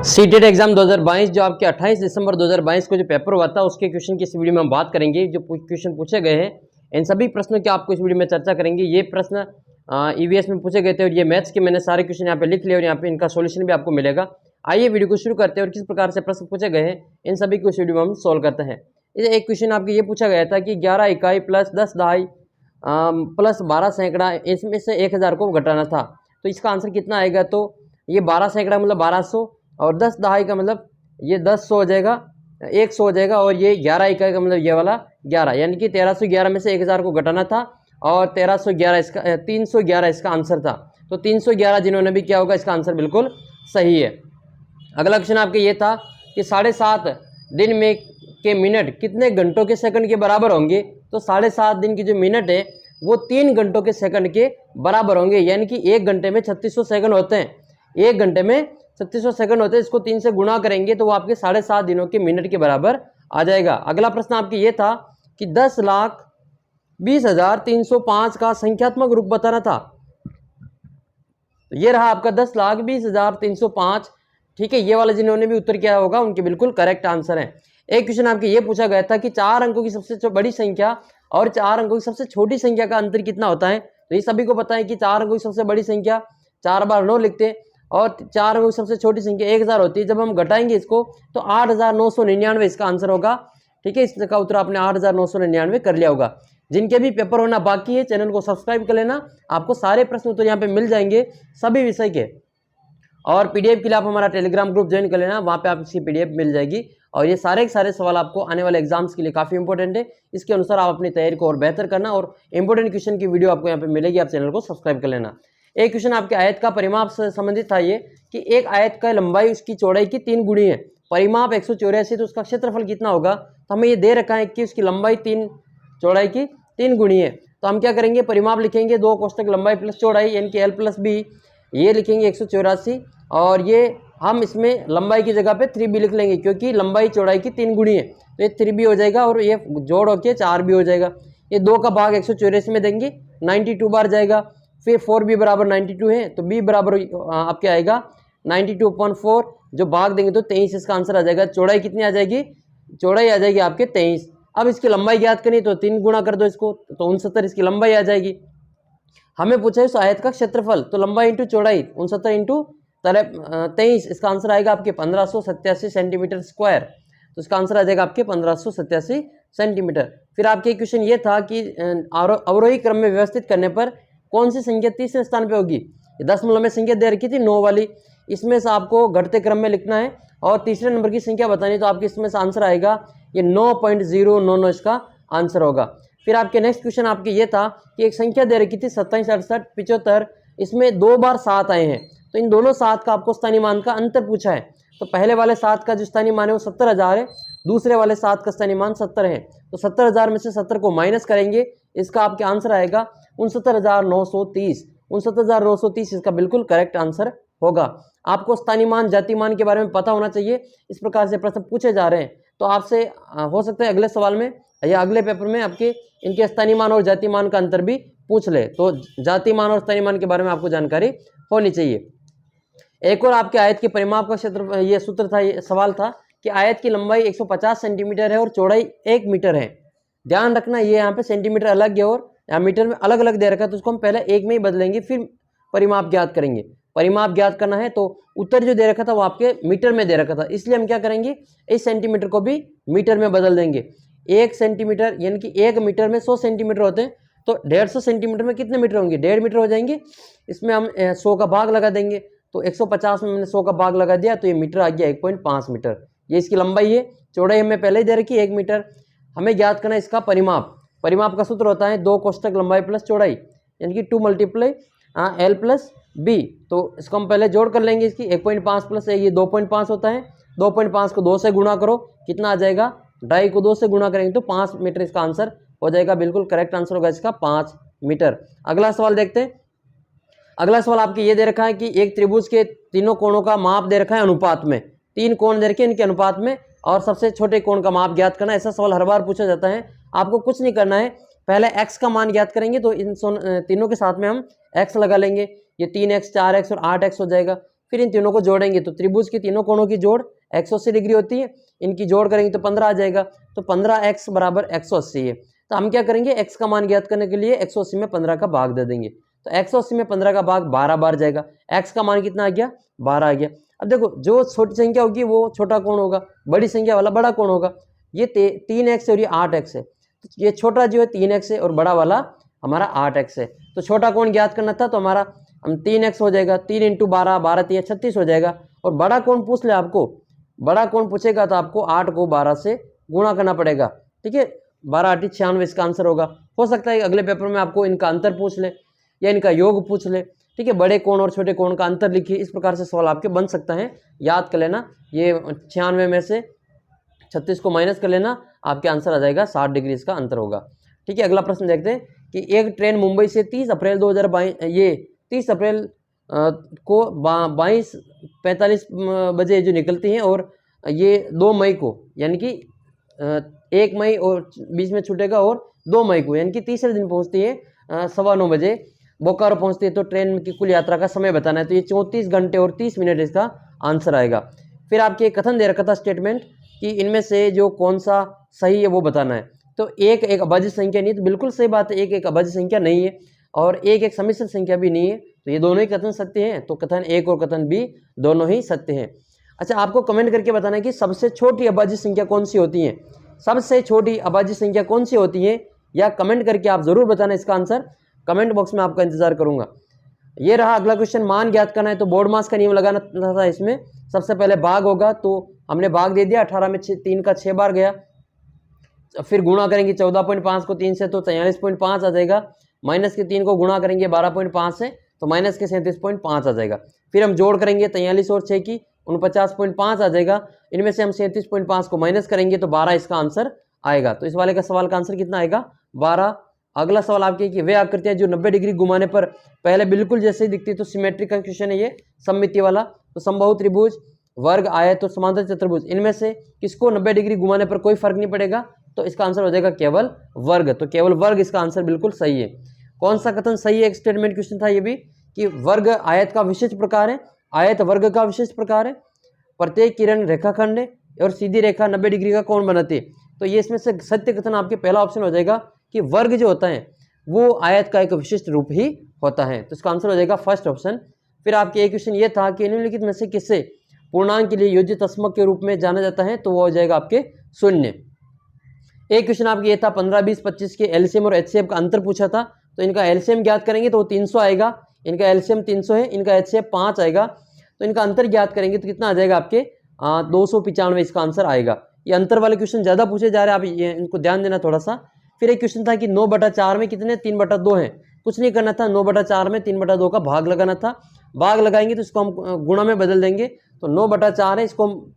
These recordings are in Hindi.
सीटेट एग्जाम 2022 जो आपके 28 दिसंबर 2022 को जो पेपर हुआ था उसके क्वेश्चन की इस वीडियो में हम बात करेंगे। जो क्वेश्चन पूछे गए हैं इन सभी प्रश्नों की आपको इस वीडियो में चर्चा करेंगे। ये प्रश्न ईवीएस में पूछे गए थे और ये मैथ्स के मैंने सारे क्वेश्चन यहाँ पे लिख लिए और यहाँ पे इनका सोल्यूशन भी आपको मिलेगा। आइए वीडियो को शुरू करते हैं और किस प्रकार से प्रश्न पूछे गए हैं इन सभी को इस वीडियो में हम सोल्व करते हैं। एक क्वेश्चन आपको ये पूछा गया था कि 11 इकाई प्लस 10 दहाई प्लस 12 सैकड़ा इसमें से 1000 को घटाना था, तो इसका आंसर कितना आएगा। तो ये 12 सैकड़ा मतलब 1200 और 10 दहाई का मतलब ये 10 हो जाएगा, 100 हो जाएगा और ये 11 इकाई का मतलब ये वाला 11, यानी कि 1311 में से 1000 को घटाना था और 1311 इसका 311 इसका आंसर था। तो 311 जिन्होंने भी किया होगा इसका आंसर बिल्कुल सही है। अगला क्वेश्चन आपके ये था कि 7.5 दिन में के मिनट कितने घंटों के सेकंड के बराबर होंगे। तो 7.5 दिन की जो मिनट है वो 3 घंटों के सेकंड के बराबर होंगे, यानी कि 1 घंटे में 3600 सेकंड होते हैं। 1 घंटे में 3600 सेकंड होते हैं, इसको 3 से गुणा करेंगे तो वो आपके 7.5 दिनों के मिनट के बराबर आ जाएगा। अगला प्रश्न आपके ये था कि 10,20,305 का संख्यात्मक रूप बताना था। तो ये रहा आपका 10,20,305। ठीक है, ये वाला जिन्होंने भी उत्तर किया होगा उनके बिल्कुल करेक्ट आंसर है। एक क्वेश्चन आपके ये पूछा गया था कि 4 अंकों की सबसे बड़ी संख्या और 4 अंकों की सबसे छोटी संख्या का अंतर कितना होता है। तो ये सभी को पता है कि 4 अंकों की सबसे बड़ी संख्या 4 बार 9 लिखते हैं और 4 अंकों की सबसे छोटी संख्या 1000 होती है। जब हम घटाएंगे इसको तो 8999 इसका आंसर होगा। ठीक है, इसका उत्तर आपने 8999 कर लिया होगा। जिनके भी पेपर होना बाकी है चैनल को सब्सक्राइब कर लेना, आपको सारे प्रश्न उत्तर यहाँ पे मिल जाएंगे सभी विषय के। और पीडीएफ के लिए आप हमारा टेलीग्राम ग्रुप ज्वाइन कर लेना, वहाँ पे आप इसकी पीडीएफ मिल जाएगी और ये सारे के सारे सवाल आपको आने वाले एग्जाम्स के लिए काफ़ी इंपॉर्टेंट है। इसके अनुसार आप अपनी तैयारी को और बेहतर करना और इंपॉर्टेंट क्वेश्चन की वीडियो आपको यहाँ पे मिलेगी, आप चैनल को सब्सक्राइब कर लेना। एक क्वेश्चन आपके आयत का परिमाप से संबंधित था ये कि एक आयत का लंबाई उसकी चौड़ाई की 3 गुणी है, परिमाप 184, तो उसका क्षेत्रफल कितना होगा। तो हमें ये दे रखा है कि उसकी लंबाई चौड़ाई की 3 गुणी है। तो हम क्या करेंगे, परिमाप लिखेंगे 2 कोष्टक लंबाई प्लस चौड़ाई यानी कि L प्लस बी, ये लिखेंगे 184 और ये हम इसमें लंबाई की जगह पे 3b लिख लेंगे क्योंकि लंबाई चौड़ाई की 3 गुणी है। तो ये 3b हो जाएगा और ये जोड़ होके 4b हो जाएगा। ये 2 का भाग 184 में देंगे 92 बार जाएगा। फिर 4b बराबर 92 है तो b बराबर आपके आएगा 92/4, जो भाग देंगे तो 23 इसका आंसर आ जाएगा। चौड़ाई कितनी आ जाएगी, चौड़ाई आ जाएगी आपके 23। अब इसकी लंबाई ज्ञात करनी तो 3 गुणा कर दो इसको तो 69 इसकी लंबाई आ जाएगी। हमें पूछा है उस आयत का क्षेत्रफल, तो लंबाई इंटू चौड़ाई 69 इंटू 23, इसका आंसर आएगा आपके 1587 सेंटीमीटर स्क्वायर। तो इसका आंसर आ जाएगा आपके 1587 सेंटीमीटर। फिर आपके क्वेश्चन ये था कि अवरोही क्रम में व्यवस्थित करने पर कौन सी संख्या तीसरे स्थान पे होगी। 10 में संख्या दे रखी थी 9 वाली, इसमें से आपको घटते क्रम में लिखना है और तीसरे नंबर की संख्या बतानी, तो आपके इसमें से आंसर आएगा ये 9.099 इसका आंसर होगा। फिर आपके नेक्स्ट क्वेश्चन आपके ये था कि एक संख्या दे रखी थी 27, 68, 75, इसमें 2 बार 7 आए हैं, तो इन दोनों 7 का आपको स्थानीय मान का अंतर पूछा है। तो पहले वाले 7 का जो स्थानीय मान है वो 70,000 है, दूसरे वाले 7 का स्थानीय मान 70 है। तो 70,000 में से 70 को माइनस करेंगे, इसका आपके आंसर आएगा 69,930। 69,930 इसका बिल्कुल करेक्ट आंसर होगा। आपको स्थानीय मान जाति मान के बारे में पता होना चाहिए, इस प्रकार से प्रश्न पूछे जा रहे हैं। तो आपसे हो सकता है अगले सवाल में या अगले पेपर में आपके इनके स्थानीय मान और जाति मान का अंतर भी पूछ ले, तो जाति मान और स्थानीय मान के बारे में आपको जानकारी होनी चाहिए। एक और आपके आयत के परिमाप का क्षेत्र, ये सूत्र था, ये सवाल था कि आयत की लंबाई 150 सेंटीमीटर है और चौड़ाई 1 मीटर है। ध्यान रखना ये यहाँ पे सेंटीमीटर अलग है और यहाँ मीटर में अलग अलग दे रखा है, तो उसको हम पहले 1 में ही बदलेंगे फिर परिमाप ज्ञात करेंगे। परिमाप ज्ञात करना है तो उत्तर जो दे रखा था वो आपके मीटर में दे रखा था, इसलिए हम क्या करेंगे इस सेंटीमीटर को भी मीटर में बदल देंगे। 1 सेंटीमीटर यानी कि 1 मीटर में 100 सेंटीमीटर होते हैं, तो 150 सेंटीमीटर में कितने मीटर होंगे, 1.5 मीटर हो जाएंगे। इसमें हम 100 का भाग लगा देंगे, तो 150 में मैंने 100 का भाग लगा दिया तो ये मीटर आ गया 1.5 मीटर। ये इसकी लंबाई है, चौड़ाई हमें पहले ही दे रखी 1 मीटर। हमें ज्ञात करना है इसका परिमाप। परिमाप का सूत्र होता है 2 कोष्टक लंबाई प्लस चौड़ाई यानी कि 2 × L प्लस बी। तो इसको हम पहले जोड़ कर लेंगे, इसकी 1.5 प्लस ये 2.5 होता है। 2.5 को 2 से गुणा करो, कितना आ जाएगा, 2.5 को 2 से गुणा करेंगे तो 5 मीटर इसका आंसर हो जाएगा। बिल्कुल करेक्ट आंसर होगा इसका 5 मीटर। अगला सवाल देखते हैं। अगला सवाल आपके ये दे रखा है कि एक त्रिभुज के तीनों कोणों का माप दे रखा है अनुपात में। 3 कोण दे रखे हैं इनके अनुपात में और सबसे छोटे कोण का माप ज्ञात करना। ऐसा सवाल हर बार पूछा जाता है। आपको कुछ नहीं करना है, पहले x का मान ज्ञात करेंगे तो इन तीनों के साथ में हम x लगा लेंगे। ये 3x, 4x और 8x हो जाएगा। फिर इन तीनों को जोड़ेंगे तो त्रिभुज के तीनों कोणों की जोड़ 180 डिग्री होती है, इनकी जोड़ करेंगे तो 15 आ जाएगा। तो 15x बराबर 180 है। तो हम क्या करेंगे, x का मान ज्ञात करने के लिए 180 में 15 का भाग दे देंगे। तो 180 में 15 का भाग 12 बार जाएगा। x का मान कितना आ गया, 12 आ गया। अब देखो जो छोटी संख्या होगी वो छोटा कोण होगा, बड़ी संख्या वाला बड़ा कोण होगा। ये 3x और ये 8x है, तो ये छोटा जो है 3x है और बड़ा वाला हमारा 8x है। तो छोटा कोण ज्ञात करना था तो हमारा हम 3x हो जाएगा, 3 × 12, 12 × 36 हो जाएगा। और बड़ा कोण पूछ ले आपको, बड़ा कोण पूछेगा तो आपको 8 को 12 से गुणा करना पड़ेगा। ठीक है, 12 8 96 इसका आंसर होगा। हो सकता है अगले पेपर में आपको इनका अंतर पूछ ले या इनका योग पूछ ले। ठीक है, बड़े कोण और छोटे कोण का अंतर लिखिए, इस प्रकार से सवाल आपके बन सकता है। याद कर लेना, ये 96 में से 36 को माइनस कर लेना, आपके आंसर आ जाएगा 60 डिग्री इसका अंतर होगा। ठीक है, अगला प्रश्न देखते हैं कि एक ट्रेन मुंबई से 30 अप्रैल को 22:45 बजे जो निकलती हैं और ये 2 मई को यानी कि 1 मई और बीच में छूटेगा और 2 मई को यानी कि तीसरे दिन पहुंचती है 9:15 बजे बोकारो पहुंचती है। तो ट्रेन की कुल यात्रा का समय बताना है, तो ये 34 घंटे और 30 मिनट इसका आंसर आएगा। फिर आपके कथन दे रखा था स्टेटमेंट कि इनमें से जो कौन सा सही है वो बताना है। तो एक अभाज्य संख्या नहीं, तो बिल्कुल सही बात है, एक अभाज्य संख्या नहीं है और एक सम्मिश्र संख्या भी नहीं है, तो ये दोनों ही कथन सत्य हैं। तो कथन एक और कथन बी दोनों ही सत्य हैं। अच्छा, आपको कमेंट करके बताना है कि सबसे छोटी अभाज्य संख्या कौन सी होती है, सबसे छोटी अभाज्य संख्या कौन सी होती है, या कमेंट करके आप जरूर बताना इसका आंसर। कमेंट बॉक्स में आपका इंतजार करूंगा। ये रहा अगला क्वेश्चन, मान ज्ञात करना है। तो बोर्ड मास का नियम लगाना था इसमें। सबसे पहले भाग होगा, तो हमने भाग दे दिया, 18 में 3 का 6 बार गया। फिर गुणा करेंगे 14.5 को 3 से तो 43.5 आ जाएगा। माइनस के 3 को गुणा करेंगे 12.5 से तो माइनस के 37.5 आ जाएगा। फिर हम जोड़ करेंगे 43 और 6 की 49.5 आ जाएगा। इनमें से हम 37.5 को माइनस करेंगे तो 12 इसका आंसर आएगा। तो इस वाले का सवाल का आंसर कितना आएगा, 12। अगला सवाल आपके कि वे आकृतियां जो 90 डिग्री घुमाने पर पहले बिल्कुल जैसे ही दिखती है, तो सिमेट्रिक का क्वेश्चन है ये, सममिति वाला। तो समबाहु त्रिभुज, वर्ग, आयत और समांतर चतुर्भुज, इनमें से किसको 90 डिग्री घुमाने पर कोई फर्क नहीं पड़ेगा, तो इसका आंसर हो जाएगा केवल वर्ग। तो केवल वर्ग इसका आंसर बिल्कुल सही है। कौन सा कथन सही है, एक स्टेटमेंट क्वेश्चन था ये भी कि वर्ग आयत का विशिष्ट प्रकार है, आयत वर्ग का विशिष्ट प्रकार है, प्रत्येक किरण रेखाखंड है और सीधी रेखा 90 डिग्री का कोण बनाती है। तो ये इसमें से सत्य कथन आपके पहला ऑप्शन हो जाएगा कि वर्ग जो होता है वो आयत का एक विशिष्ट रूप ही होता है। तो इसका आंसर हो जाएगा फर्स्ट ऑप्शन। फिर आपके एक क्वेश्चन ये था कि निम्नलिखित में से किससे पूर्णांक के लिए योजित अस्मक के रूप में जाना जाता है, तो वो हो जाएगा आपके शून्य। एक क्वेश्चन आपके ये था 15, 20, 25 के एलसीएम और एचसीएफ का अंतर पूछा था। तो इनका एलसीएम ज्ञात करेंगे तो वो 300 आएगा, इनका एलसीएम 300 है, इनका एचसीएफ 5 आएगा। तो इनका अंतर ज्ञात करेंगे तो कितना आ जाएगा आपके 295 इसका आंसर आएगा। ये अंतर वाले क्वेश्चन ज्यादा पूछे जा रहे हैं, आप ये इनको ध्यान देना थोड़ा सा। फिर एक क्वेश्चन था कि 9/4 में कितने 3/2 है, कुछ नहीं करना था, 9/4 में 3/2 का भाग लगाना था। भाग लगाएंगे तो इसको हम गुणा में बदल देंगे, तो 9/4 है, इसको हम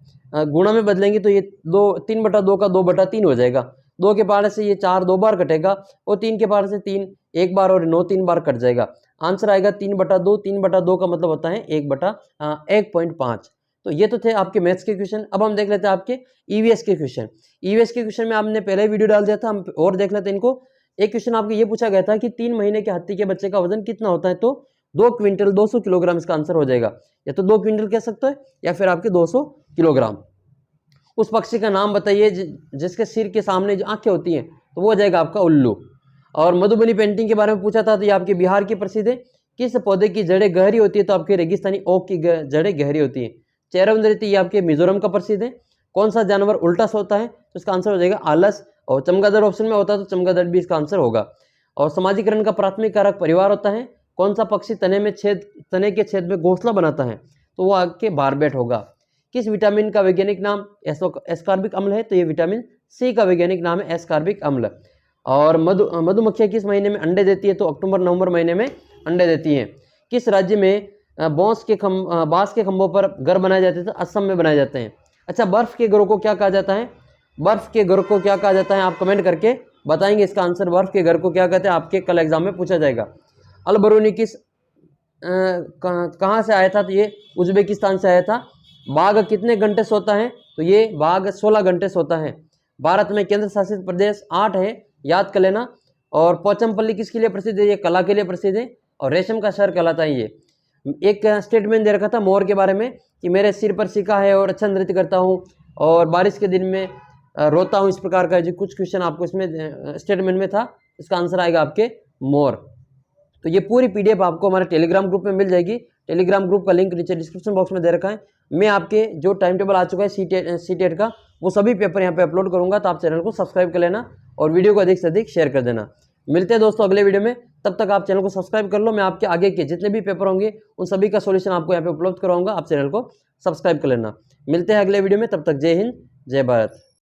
गुणा में बदलेंगे तो ये 3/2 का 2/3 हो जाएगा। 2 के पार से ये 4 2 बार कटेगा और 3 के पार से 3 1 बार और 9 3 बार कट जाएगा। आंसर आएगा 3/2। 3/2 का मतलब होता है 1/1.5। तो ये तो थे आपके मैथ्स के क्वेश्चन। अब हम देख लेते हैं आपके ईवीएस के क्वेश्चन। ईवीएस के क्वेश्चन में आपने पहले वीडियो डाल दिया था, हम और देख लेते हैं इनको। एक क्वेश्चन आपके ये पूछा गया था कि 3 महीने के हाथी के बच्चे का वजन कितना होता है, तो 2 क्विंटल 200 किलोग्राम इसका आंसर हो जाएगा। या तो 2 क्विंटल कह सकते हो या फिर आपके 200 किलोग्राम। उस पक्षी का नाम बताइए जिसके सिर के सामने जो आंखें होती हैं, तो वो हो जाएगा आपका उल्लू। और मधुबनी पेंटिंग के बारे में पूछा था, तो ये आपके बिहार की प्रसिद्ध है। किस पौधे की जड़ें गहरी होती है, तो आपके रेगिस्तानी ओक की जड़ें गहरी होती है। चेरव नृत्य ये आपके मिजोरम का प्रसिद्ध है। कौन सा जानवर उल्टा सोता है, तो इसका आंसर हो जाएगा आलस। और चमगादड़ ऑप्शन में होता है तो चमगादड़ भी इसका आंसर होगा। और समाजीकरण का प्राथमिक कारक परिवार होता है। कौन सा पक्षी तने के छेद में घोंसला बनाता है, तो वो आपके बारबेट होगा। किस विटामिन का वैज्ञानिक नाम एस्कॉर्बिक अम्ल है, तो ये विटामिन सी का वैज्ञानिक नाम है एस्कॉर्बिक अम्ल। और मधुमक्खियां किस महीने में अंडे देती है, तो अक्टूबर नवंबर महीने में अंडे देती हैं। किस राज्य में बांस के खंभों पर घर बनाए जाते थे, असम में बनाए जाते हैं। अच्छा, बर्फ के घरों को क्या कहा जाता है, बर्फ के घर को क्या कहा जाता है, आप कमेंट करके बताएंगे इसका आंसर। बर्फ के घर को क्या कहते हैं, आपके कल एग्जाम में पूछा जाएगा। अल बरूनी कहाँ से आया था, तो ये उज्बेकिस्तान से आया था। बाघ कितने घंटे सोता है, तो ये बाघ 16 घंटे सोता है। भारत में केंद्र शासित प्रदेश 8 है, याद कर लेना। और पोचमपल्ली किसके लिए प्रसिद्ध है, ये कला के लिए प्रसिद्ध है और रेशम का शहर कहलाता है ये। एक स्टेटमेंट दे रखा था मोर के बारे में कि मेरे सिर पर सिका है और अच्छा नृत्य करता हूँ और बारिश के दिन में रोता हूँ, इस प्रकार का जो कुछ क्वेश्चन आपको इसमें स्टेटमेंट में था, इसका आंसर आएगा आपके मोर। तो ये पूरी पीडीएफ आपको हमारे टेलीग्राम ग्रुप में मिल जाएगी। टेलीग्राम ग्रुप का लिंक नीचे डिस्क्रिप्शन बॉक्स में दे रखा है। मैं आपके जो टाइम टेबल आ चुका है सीटेट का, वो सभी पेपर यहाँ पे अपलोड करूँगा, तो आप चैनल को सब्सक्राइब कर लेना और वीडियो को अधिक से अधिक शेयर कर देना। मिलते हैं दोस्तों अगले वीडियो में, तब तक आप चैनल को सब्सक्राइब कर लो। मैं आपके आगे के जितने भी पेपर होंगे उन सभी का सोल्यूशन आपको यहाँ पे उपलब्ध कराऊंगा, आप चैनल को सब्सक्राइब कर लेना। मिलते हैं अगले वीडियो में, तब तक जय हिंद जय भारत।